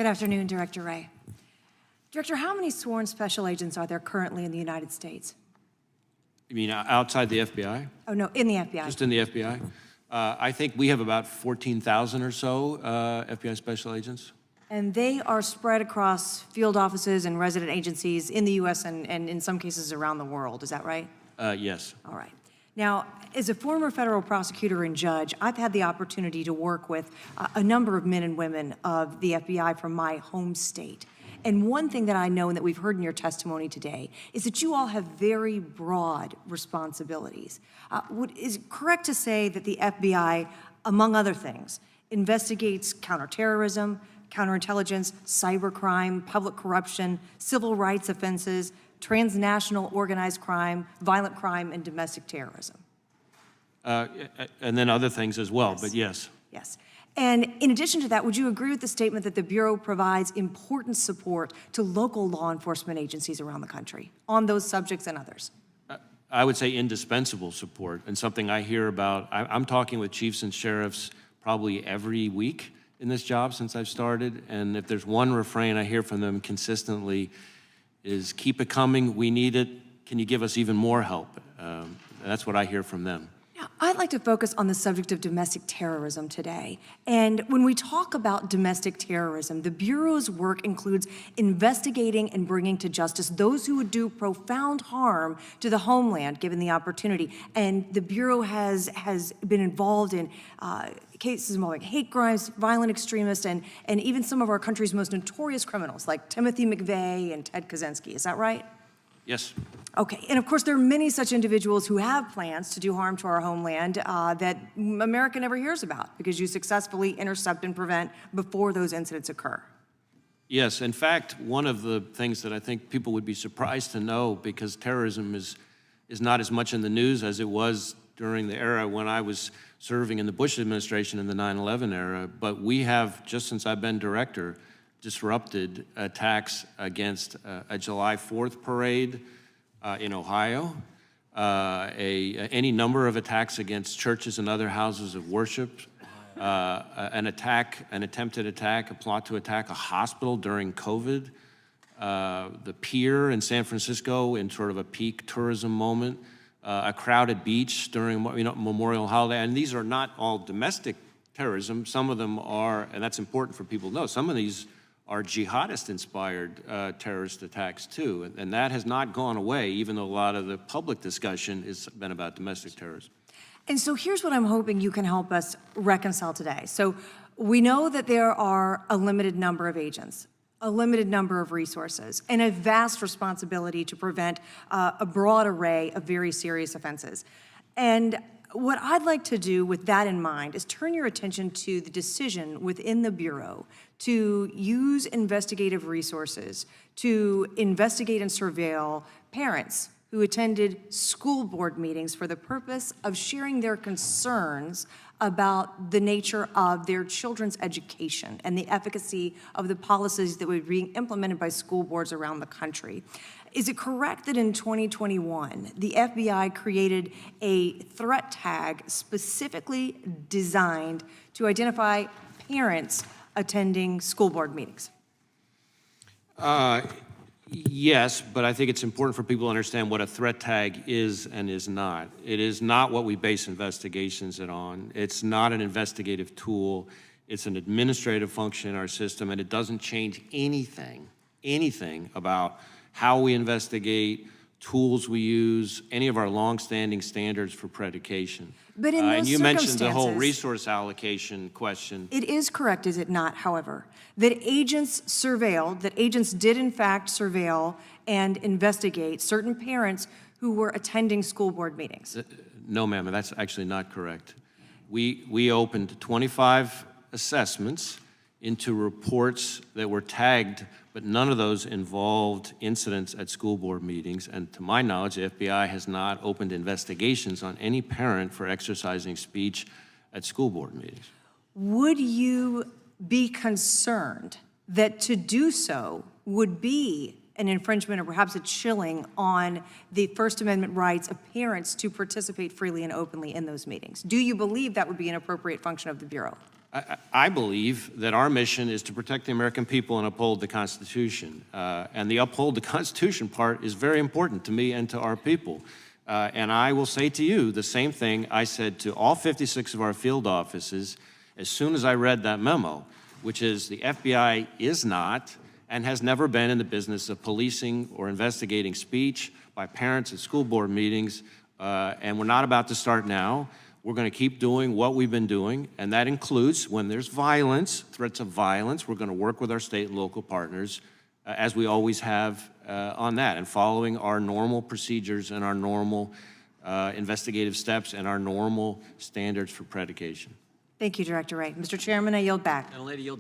Good afternoon, Director Wray. Director, how many sworn special agents are there currently in the United States? You mean outside the FBI? Oh, no, in the FBI. Just in the FBI? I think we have about 14,000 or so FBI special agents. And they are spread across field offices and resident agencies in the U.S. and in some cases around the world. Is that right? Yes. All right. Now, as a former federal prosecutor and judge, I've had the opportunity to work with a number of men and women of the FBI from my home state. And one thing that I know and that we've heard in your testimony today is that you all have very broad responsibilities. Is it correct to say that the FBI, among other things, investigates counterterrorism, counterintelligence, cybercrime, public corruption, civil rights offenses, transnational organized crime, violent crime, and domestic terrorism? And then other things as well, Yes. but yes. Yes. And in addition to that, would you agree with the statement that the Bureau provides important support to local law enforcement agencies around the country on those subjects and others? I would say indispensable support, and something I hear about. I'm talking with chiefs and sheriffs probably every week in this job since I've started, and if there's one refrain I hear from them consistently is keep it coming, we need it, can you give us even more help? That's what I hear from them. Now, I'd like to focus on the subject of domestic terrorism today. And when we talk about domestic terrorism, the Bureau's work includes investigating and bringing to justice those who would do profound harm to the homeland given the opportunity. And the Bureau has been involved in cases involving hate crimes, violent extremists, and even some of our country's most notorious criminals like Timothy McVeigh and Ted Kaczynski. Is that right? Yes. Okay, and of course there are many such individuals who have plans to do harm to our homeland that America never hears about because you successfully intercept and prevent before those incidents occur. Yes, in fact, one of the things that I think people would be surprised to know, because terrorism is not as much in the news as it was during the era when I was serving in the Bush administration in the 9/11 era, but we have, just since I've been director, disrupted attacks against a July 4th parade in Ohio, any number of attacks against churches and other houses of worship, an attempted attack, a plot to attack a hospital during COVID, the pier in San Francisco in sort of a peak tourism moment, a crowded beach during Memorial Holiday, and these are not all domestic terrorism. Some of them are, and that's important for people to know, some of these are jihadist-inspired terrorist attacks too, and that has not gone away, even though a lot of the public discussion has been about domestic terrorism. And so here's what I'm hoping you can help us reconcile today. So we know that there are a limited number of agents, a limited number of resources, and a vast responsibility to prevent a broad array of very serious offenses. And what I'd like to do with that in mind is turn your attention to the decision within the Bureau to use investigative resources to investigate and surveil parents who attended school board meetings for the purpose of sharing their concerns about the nature of their children's education and the efficacy of the policies that were being implemented by school boards around the country. Is it correct that in 2021, the FBI created a threat tag specifically designed to identify parents attending school board meetings? Yes, but I think it's important for people to understand what a threat tag is and is not. It is not what we base investigations on. It's not an investigative tool. It's an administrative function in our system, and it doesn't change anything about how we investigate, tools we use, any of our longstanding standards for predication. But in those and you mentioned the whole circumstances, resource allocation question. it is correct, is it not, however, that agents surveilled, that agents did in fact surveil and investigate certain parents who were attending school board meetings? No, ma'am, that's actually not correct. We opened 25 assessments into reports that were tagged, but none of those involved incidents at school board meetings. And to my knowledge, the FBI has not opened investigations on any parent for exercising speech at school board meetings. Would you be concerned that to do so would be an infringement or perhaps a chilling on the First Amendment rights of parents to participate freely and openly in those meetings? Do you believe that would be an appropriate function of the Bureau? I believe that our mission is to protect the American people and uphold the Constitution. And the uphold the Constitution part is very important to me and to our people. And I will say to you the same thing I said to all 56 of our field offices as soon as I read that memo, which is the FBI is not and has never been in the business of policing or investigating speech by parents at school board meetings, and we're not about to start now. We're going to keep doing what we've been doing, and that includes when there's violence, threats of violence, we're going to work with our state and local partners, as we always have on that, and following our normal procedures and our normal investigative steps and our normal standards for predication. Thank you, Director Wray. Mr. Chairman, I yield back. Gentlelady yields